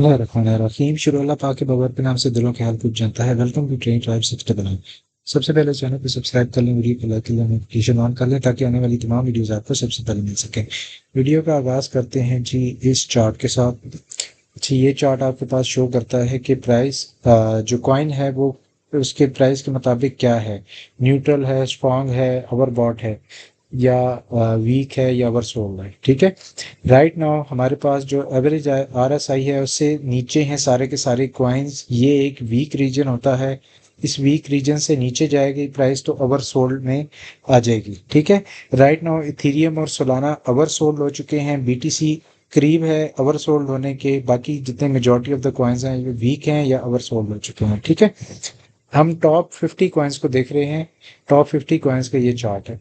रहीम शुरू अल्लाह पाक के बबर के नाम से दिलों के हाल पूछ जानता है। Welcome to train tribe sixty बनाए। सबसे पहले चैनल को सब्सक्राइब कर लें, वीडियो को लाइक कर लें, नोटिफिकेशन ऑन कर लें ताकि आने वाली तमाम वीडियोस आपको सबसे पहले मिल सके। वीडियो का आगाज करते हैं जी इस चार्ट के साथ। जी ये चार्ट आपके पास शो करता है कि प्राइस जो कॉइन है वो उसके प्राइस के मुताबिक क्या है, न्यूट्रल है, स्ट्रांग है, ओवरबॉट है या वीक है या ओवरसोल्ड है। ठीक है, राइट नाउ हमारे पास जो एवरेज RSI है उससे नीचे हैं सारे के सारे कॉइन्स। ये एक वीक रीजन होता है, इस वीक रीजन से नीचे जाएगी प्राइस तो ओवरसोल्ड में आ जाएगी। ठीक है, राइट नाउ इथेरियम और सोलाना ओवरसोल्ड हो चुके हैं, BTC करीब है ओवरसोल्ड होने के, बाकी जितने मेजॉरिटी ऑफ द कॉइन्स हैं ये वीक हैं या ओवरसोल्ड हो चुके हैं। ठीक है, हम टॉप 50 कॉइन्स को देख रहे हैं। टॉप 50 कॉइन्स का ये चार्ट है।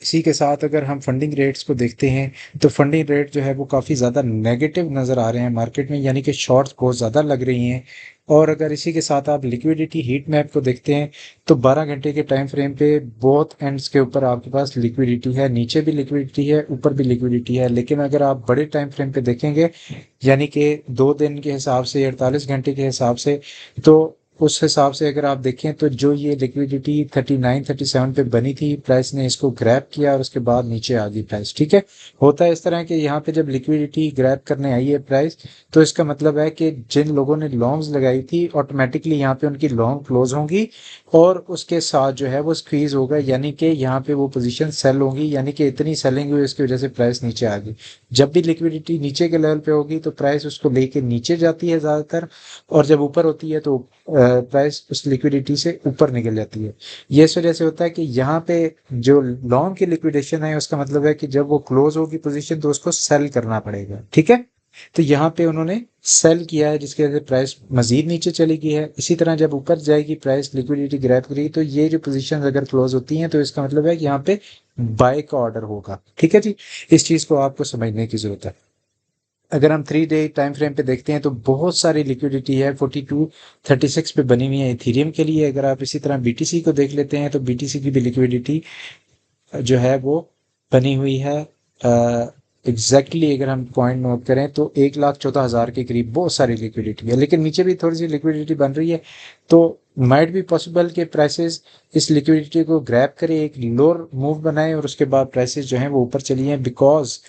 इसी के साथ अगर हम फंडिंग रेट्स को देखते हैं तो फंडिंग रेट जो है वो काफ़ी ज़्यादा नेगेटिव नज़र आ रहे हैं मार्केट में, यानी कि शॉर्ट्स बहुत ज़्यादा लग रही हैं। और अगर इसी के साथ आप लिक्विडिटी हीट मैप को देखते हैं तो 12 घंटे के टाइम फ्रेम पे बोथ एंड्स के ऊपर आपके पास लिक्विडिटी है, नीचे भी लिक्विडिटी है, ऊपर भी लिक्विडिटी है। लेकिन अगर आप बड़े टाइम फ्रेम पे देखेंगे, यानी कि 2 दिन के हिसाब से, 48 घंटे के हिसाब से, तो उस हिसाब से अगर आप देखें तो जो ये लिक्विडिटी 39-37 पे बनी थी, प्राइस ने इसको ग्रैब किया और उसके बाद नीचे आ गई प्राइस। ठीक है, होता है इस तरह कि यहाँ पे जब लिक्विडिटी ग्रैब करने आई है प्राइस, तो इसका मतलब है कि जिन लोगों ने लॉन्ग्स लगाई थी ऑटोमेटिकली यहाँ पे उनकी लॉन्ग क्लोज होंगी और उसके साथ जो है वो स्क्वीज होगा, यानी कि यहाँ पे वो पोजीशन सेल होगी, यानी कि इतनी सेलिंग हुई उसकी वजह से प्राइस नीचे आ गई। जब भी लिक्विडिटी नीचे के लेवल पे होगी तो प्राइस उसको लेके नीचे जाती है ज़्यादातर, और जब ऊपर होती है तो प्राइस उस लिक्विडिटी से ऊपर निकल जाती है। ये इस वजह से होता है कि यहाँ पे जो लॉन्ग की लिक्विडेशन है उसका मतलब है कि जब वो क्लोज होगी पोजीशन तो उसको सेल करना पड़ेगा। ठीक है, तो यहाँ पे उन्होंने सेल किया है जिसकी वजह से प्राइस मजीद नीचे चली गई है। इसी तरह जब ऊपर जाएगी प्राइस लिक्विडिटी ग्रैब करेगी तो ये जो पोजीशन अगर क्लोज होती हैं तो इसका मतलब है कि यहाँ पे बाय का ऑर्डर होगा। ठीक है जी, इस चीज को आपको समझने की जरूरत है। अगर हम 3 डे टाइम फ्रेम पे देखते हैं तो बहुत सारी लिक्विडिटी है, 42-36 पे बनी हुई है इथेरियम के लिए। अगर आप इसी तरह BTC को देख लेते हैं तो BTC की भी लिक्विडिटी जो है वो बनी हुई है। अगर हम पॉइंट नोट करें तो 1,14,000 के करीब बहुत सारी लिक्विडिटी है, लेकिन नीचे भी थोड़ी सी लिक्विडिटी बन रही है। तो माइट भी पॉसिबल कि प्राइसेस इस लिक्विडिटी को ग्रैब करें, एक लोअर मूव बनाए और उसके बाद प्राइसेस जो हैं वो ऊपर चली हैं। बिकॉज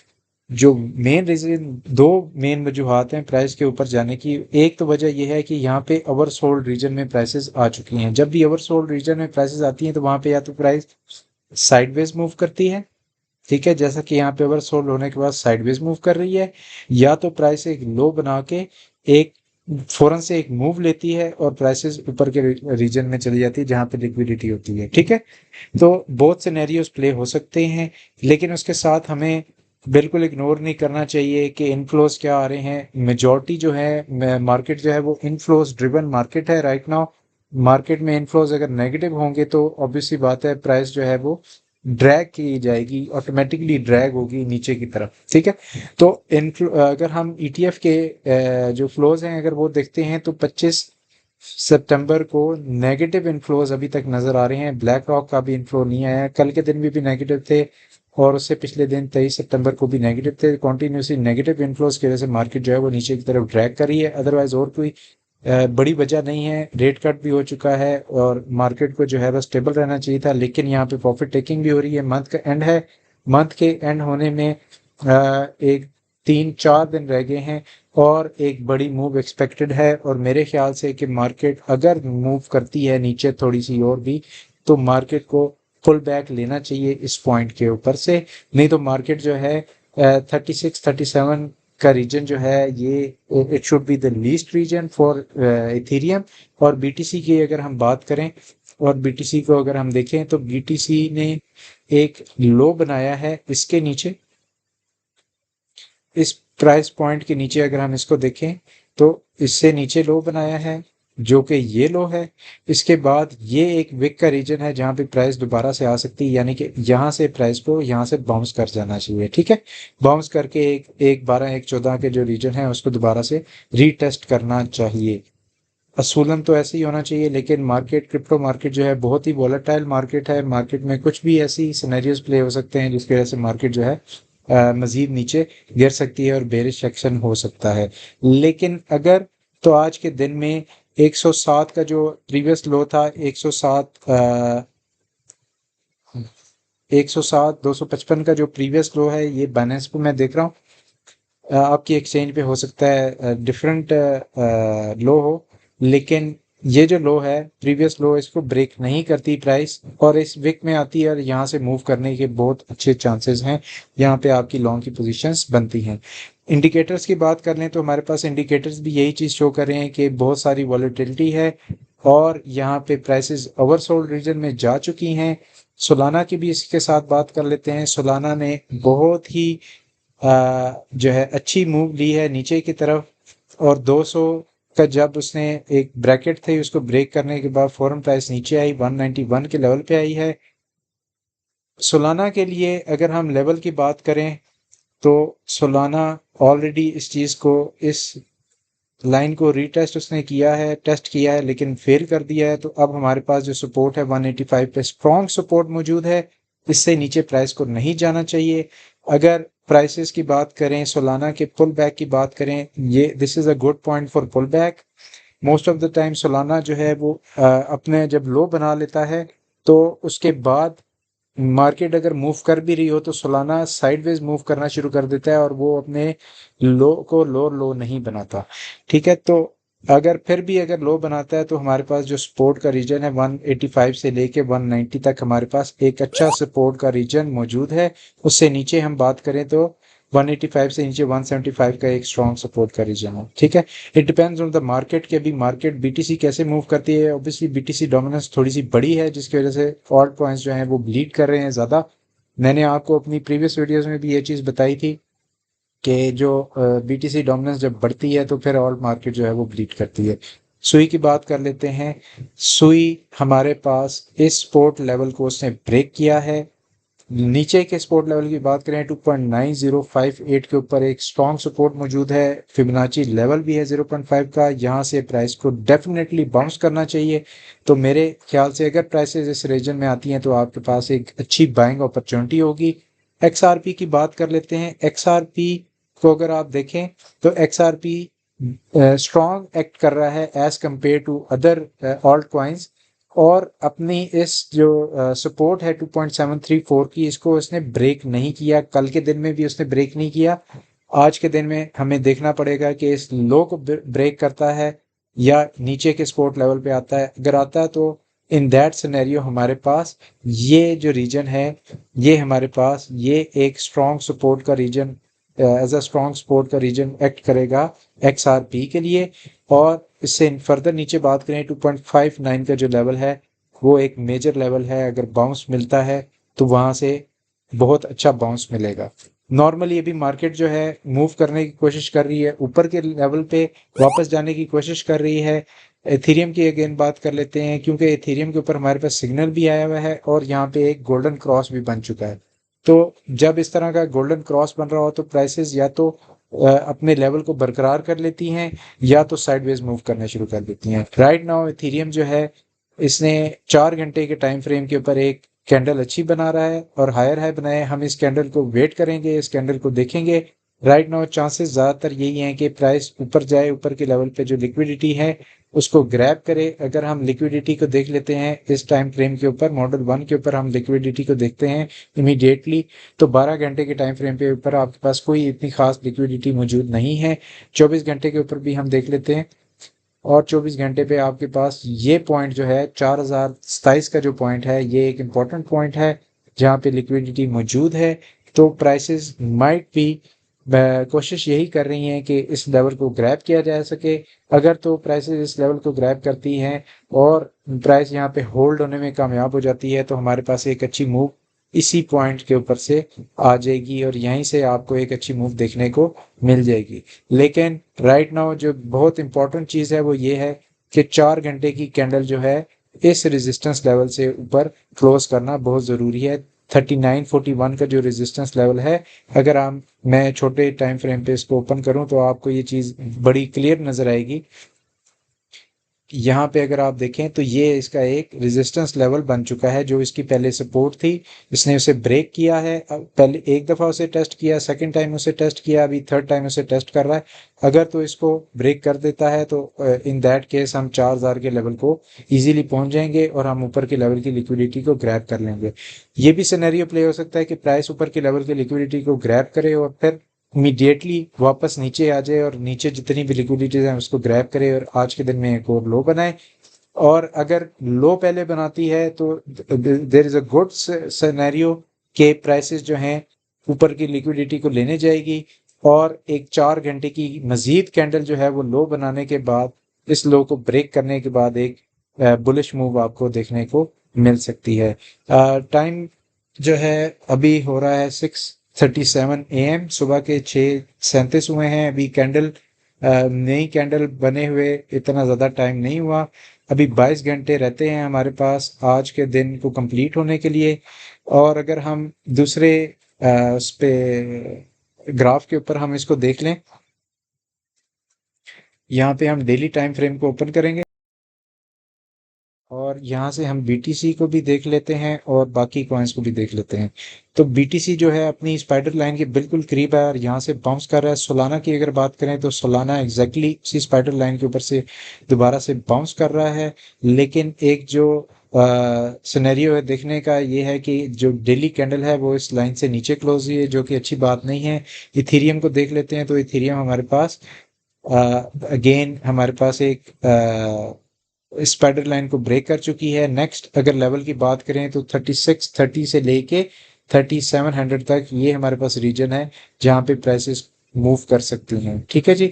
जो मेन रीजन, दो मेन वजूहत हैं प्राइस के ऊपर जाने की। एक तो वजह यह है कि यहाँ पे ओवरसोल्ड रीजन में प्राइसेस आ चुकी हैं। जब भी ओवरसोल्ड रीजन में प्राइसेस आती हैं तो वहां पे या तो प्राइस साइडवेज मूव करती है, ठीक है, जैसा कि यहाँ पे ओवरसोल्ड होने के बाद साइडवेज मूव कर रही है, या तो प्राइस एक लो बना के एक फौरन से एक मूव लेती है और प्राइसेस ऊपर के रीजन में चली जाती है जहां पे लिक्विडिटी होती है। ठीक है, तो बहुत सिनेरियोस प्ले हो सकते हैं, लेकिन उसके साथ हमें बिल्कुल इग्नोर नहीं करना चाहिए कि इनफ्लोज क्या आ रहे हैं। मेजॉरिटी जो है मार्केट जो है वो इनफ्लोज ड्रिवन मार्केट है राइट नाउ। मार्केट में इनफ्लोज अगर नेगेटिव होंगे तो ऑब्वियसली बात है प्राइस जो है वो ड्रैग की जाएगी, ऑटोमेटिकली ड्रैग होगी नीचे की तरफ। ठीक है, तो अगर हम ETF के जो फ्लोज हैं अगर वो देखते हैं तो 25 सितंबर को नेगेटिव इनफ्लोज अभी तक नजर आ रहे हैं। ब्लैक रॉक का भी इनफ्लो नहीं आया, कल के दिन भी नेगेटिव थे और उससे पिछले दिन 23 सितंबर को भी नेगेटिव थे। कॉन्टिन्यूसली नेगेटिव इनफ्लोज की वजह से मार्केट जो है वो नीचे की तरफ ड्रैग कर रही है। अदरवाइज और कोई बड़ी वजह नहीं है। रेट कट भी हो चुका है और मार्केट को जो है बस स्टेबल रहना चाहिए था, लेकिन यहाँ पे प्रॉफिट टेकिंग भी हो रही है। मंथ का एंड है, मंथ के एंड होने में एक 3-4 दिन रह गए हैं और एक बड़ी मूव एक्सपेक्टेड है। और मेरे ख्याल से कि मार्केट अगर मूव करती है नीचे थोड़ी सी और भी तो मार्केट को पुल बैक लेना चाहिए इस पॉइंट के ऊपर से, नहीं तो मार्केट जो है 36-37 का रीजन जो है ये it should be the least reason for Ethereum. और BTC की अगर हम बात करें और BTC को अगर हम देखें तो BTC ने एक लो बनाया है इसके नीचे, इस प्राइस पॉइंट के नीचे अगर हम इसको देखें तो इससे नीचे लो बनाया है जो कि ये लो है। इसके बाद ये एक विक का रीजन है जहां पे प्राइस दोबारा से आ सकती है, यानी कि यहां से प्राइस को यहां से बाउंस कर जाना चाहिए। ठीक है, बाउंस करके एक 12-1-14 के जो रीजन है उसको दोबारा से रीटेस्ट करना चाहिए। असूलन तो ऐसे ही होना चाहिए, लेकिन मार्केट, क्रिप्टो मार्केट जो है बहुत ही वॉलेटाइल मार्केट है। मार्केट में कुछ भी ऐसी सिनेरियोज प्ले हो सकते हैं जिसकी वजह से मार्केट जो है मजीद नीचे गिर सकती है और बेरिश एक्शन हो सकता है। लेकिन अगर तो आज के दिन में 107 का जो प्रीवियस लो था, 107 255 का जो प्रीवियस लो है, ये बाइनेंस पे मैं देख रहा हूँ। आपकी एक्सचेंज पे हो सकता है डिफरेंट लो हो, लेकिन ये जो लो है प्रीवियस लो, इसको ब्रेक नहीं करती प्राइस और इस वीक में आती है और यहाँ से मूव करने के बहुत अच्छे चांसेस हैं। यहाँ पे आपकी लॉन्ग की पोजीशंस बनती हैं। इंडिकेटर्स की बात कर लें तो हमारे पास इंडिकेटर्स भी यही चीज़ शो कर रहे हैं कि बहुत सारी वॉलेटिलिटी है और यहाँ पे प्राइसेस ओवरसोल्ड रीजन में जा चुकी हैं। सोलाना की भी इसके साथ बात कर लेते हैं। सोलाना ने बहुत ही जो है अच्छी मूव ली है नीचे की तरफ और 200 का जब उसने एक ब्रैकेट थी उसको ब्रेक करने के बाद फौरन प्राइस नीचे आई, 191 के लेवल पे आई है। सोलाना के लिए अगर हम लेवल की बात करें तो सोलाना ऑलरेडी इस चीज़ को, इस लाइन को रीटेस्ट उसने किया है, टेस्ट किया है लेकिन फेल कर दिया है। तो अब हमारे पास जो सपोर्ट है 185 पे स्ट्रॉन्ग सपोर्ट मौजूद है। इससे नीचे प्राइस को नहीं जाना चाहिए। अगर प्राइसेस की बात करें, सोलाना के पुल बैक की बात करें, ये this is a good point for pull back. Most of the time Solana जो है वो अपने जब लो बना लेता है तो उसके बाद मार्केट अगर मूव कर भी रही हो तो सोलाना साइडवेज मूव करना शुरू कर देता है और वो अपने लो को लो नहीं बनाता। ठीक है, तो अगर फिर भी अगर लो बनाता है तो हमारे पास जो सपोर्ट का रीजन है 185 से लेके 190 तक हमारे पास एक अच्छा सपोर्ट का रीजन मौजूद है। उससे नीचे हम बात करें तो 185 से नीचे 175 का एक स्ट्रॉन्ग सपोर्ट का रीजन है। ठीक है, it depends on the market के, भी मार्केट बीटीसी कैसे मूव करती है। ऑब्वियसली बीटीसी डोमिनेंस थोड़ी सी बड़ी है जिसकी वजह से ऑल्ट कॉइन्स जो हैं वो ब्लीड कर रहे हैं ज़्यादा। मैंने आपको अपनी प्रीवियस वीडियोस में भी ये चीज़ बताई थी कि जो बीटीसी डोमिनेंस जब बढ़ती है तो फिर ऑल्ट मार्केट जो है वो ब्लीड करती है। सुई की बात कर लेते हैं। सुई हमारे पास इस सपोर्ट लेवल को उसने ब्रेक किया है। नीचे के सपोर्ट लेवल की बात करें 2.9058 के ऊपर एक स्ट्रॉन्ग सपोर्ट मौजूद है। फिबोनाची लेवल भी है 0.5 का। यहाँ से प्राइस को डेफिनेटली बाउंस करना चाहिए। तो मेरे ख्याल से अगर प्राइसेस इस रीजन में आती हैं तो आपके पास एक अच्छी बाइंग अपॉर्चुनिटी होगी। एक्सआरपी की बात कर लेते हैं। एक्सआरपी को अगर आप देखें तो एक्सआरपी स्ट्रॉन्ग एक्ट कर रहा है as compare to other alt coins और अपनी इस जो सपोर्ट है 2.734 की, इसको उसने ब्रेक नहीं किया। कल के दिन में भी उसने ब्रेक नहीं किया। आज के दिन में हमें देखना पड़ेगा कि इस लो को ब्रेक करता है या नीचे के सपोर्ट लेवल पे आता है। अगर आता है तो इन दैट सिनेरियो हमारे पास ये जो रीजन है, ये हमारे पास ये एक स्ट्रॉन्ग सपोर्ट का reason, as a strong support का रीजन एक्ट करेगा एक्सआरपी के लिए। और इससे फर्दर नीचे बात करें 2.59 का जो लेवल है वो एक मेजर लेवल है। अगर बाउंस मिलता है तो वहां से बहुत अच्छा बाउंस मिलेगा। नॉर्मली अभी मार्केट जो है मूव करने की कोशिश कर रही है, ऊपर के लेवल पे वापस जाने की कोशिश कर रही है। एथीरियम की अगेन बात कर लेते हैं क्योंकि एथीरियम के ऊपर हमारे पास सिग्नल भी आया हुआ है और यहाँ पे एक गोल्डन क्रॉस भी बन चुका है। तो जब इस तरह का गोल्डन क्रॉस बन रहा हो तो प्राइसेस या तो अपने लेवल को बरकरार कर लेती हैं या तो साइडवेज मूव करना शुरू कर देती हैं। राइट नाउ इथेरियम जो है इसने 4 घंटे के टाइम फ्रेम के ऊपर एक कैंडल अच्छी बना रहा है और हायर हाई बनाए। हम इस कैंडल को वेट करेंगे, इस कैंडल को देखेंगे। राइट नाउ चांसेस ज़्यादातर यही हैं कि प्राइस ऊपर जाए, ऊपर के लेवल पे जो लिक्विडिटी है उसको ग्रैब करे। अगर हम लिक्विडिटी को देख लेते हैं इस टाइम फ्रेम के ऊपर, मॉडल 1 के ऊपर हम लिक्विडिटी को देखते हैं इमीडिएटली, तो 12 घंटे के टाइम फ्रेम के ऊपर आपके पास कोई इतनी खास लिक्विडिटी मौजूद नहीं है। 24 घंटे के ऊपर भी हम देख लेते हैं और 24 घंटे पे आपके पास ये पॉइंट जो है 4027 का जो पॉइंट है, ये एक इम्पॉर्टेंट पॉइंट है जहाँ पे लिक्विडिटी मौजूद है। तो प्राइसेस माइट भी कोशिश यही कर रही हैं कि इस लेवल को ग्रैब किया जा सके। अगर तो प्राइसेस इस लेवल को ग्रैब करती हैं और प्राइस यहाँ पे होल्ड होने में कामयाब हो जाती है तो हमारे पास एक अच्छी मूव इसी पॉइंट के ऊपर से आ जाएगी और यहीं से आपको एक अच्छी मूव देखने को मिल जाएगी। लेकिन राइट नाउ जो बहुत इंपॉर्टेंट चीज़ है वो ये है कि 4 घंटे की कैंडल जो है इस रेजिस्टेंस लेवल से ऊपर क्लोज करना बहुत ज़रूरी है। 3941 का जो रेजिस्टेंस लेवल है, अगर मैं छोटे टाइम फ्रेम पे इसको ओपन करूं तो आपको ये चीज़ बड़ी क्लियर नज़र आएगी यहाँ पे अगर आप देखें तो ये इसका एक रेजिस्टेंस लेवल बन चुका है, जो इसकी पहले सपोर्ट थी, इसने उसे ब्रेक किया है। अब पहले एक दफ़ा उसे टेस्ट किया, सेकंड टाइम उसे टेस्ट किया, अभी थर्ड टाइम उसे टेस्ट कर रहा है। अगर तो इसको ब्रेक कर देता है तो इन दैट केस हम 4000 के लेवल को इजीली पहुंच जाएंगे और हम ऊपर के लेवल की लिक्विडिटी को ग्रैब कर लेंगे। ये भी सिनेरियो प्ले हो सकता है कि प्राइस ऊपर के लेवल की लिक्विडिटी को ग्रैब करे और फिर इमीडिएटली वापस नीचे आ जाए और नीचे जितनी भी लिक्विडिटीज हैं उसको ग्रैब करे और आज के दिन में एक और लो बनाए। और अगर लो पहले बनाती है तो there is a good scenario के प्राइसेस जो हैं ऊपर की लिक्विडिटी को लेने जाएगी और एक 4 घंटे की मजीद कैंडल जो है वो लो बनाने के बाद, इस लो को ब्रेक करने के बाद एक बुलिश मूव आपको देखने को मिल सकती है। टाइम जो है अभी हो रहा है 6:37 AM, सुबह के 6:37 हुए हैं। अभी कैंडल नई कैंडल बने हुए इतना ज़्यादा टाइम नहीं हुआ, अभी 22 घंटे रहते हैं हमारे पास आज के दिन को कंप्लीट होने के लिए। और अगर हम दूसरे उस पे ग्राफ के ऊपर हम इसको देख लें, यहाँ पे हम डेली टाइम फ्रेम को ओपन करेंगे और यहाँ से हम बीटीसी को भी देख लेते हैं और बाकी कॉइन्स को भी देख लेते हैं। तो बीटीसी जो है अपनी स्पाइडर लाइन के बिल्कुल करीब है और यहाँ से बाउंस कर रहा है। सोलाना की अगर बात करें तो सोलाना एग्जैक्टली उसी स्पाइडर लाइन के ऊपर से दोबारा से बाउंस कर रहा है, लेकिन एक जो सिनेरियो है देखने का ये है कि जो डेली कैंडल है वो इस लाइन से नीचे क्लोज हुई है, जो कि अच्छी बात नहीं है। इथीरियम को देख लेते हैं तो इथीरियम हमारे पास अगेन हमारे पास एक स्पाइडर लाइन को ब्रेक कर चुकी है। नेक्स्ट अगर लेवल की बात करें तो 3630 से लेके 3700 तक ये हमारे पास रीजन है जहाँ पे प्राइसेस मूव कर सकती हैं। ठीक है जी,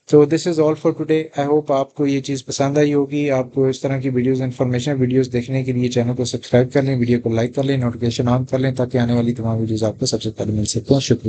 तो this is all for today. I hope आपको ये चीज़ पसंद आई होगी। आपको इस तरह की वीडियोस इन्फॉर्मेशन वीडियोस देखने के लिए चैनल को सब्सक्राइब कर लें, वीडियो को लाइक कर लें, नोटिफिकेशन ऑन कर लें ताकि आने वाली तमाम वीडियोस आपको सबसे पहले मिल सकें। शुक्रिया।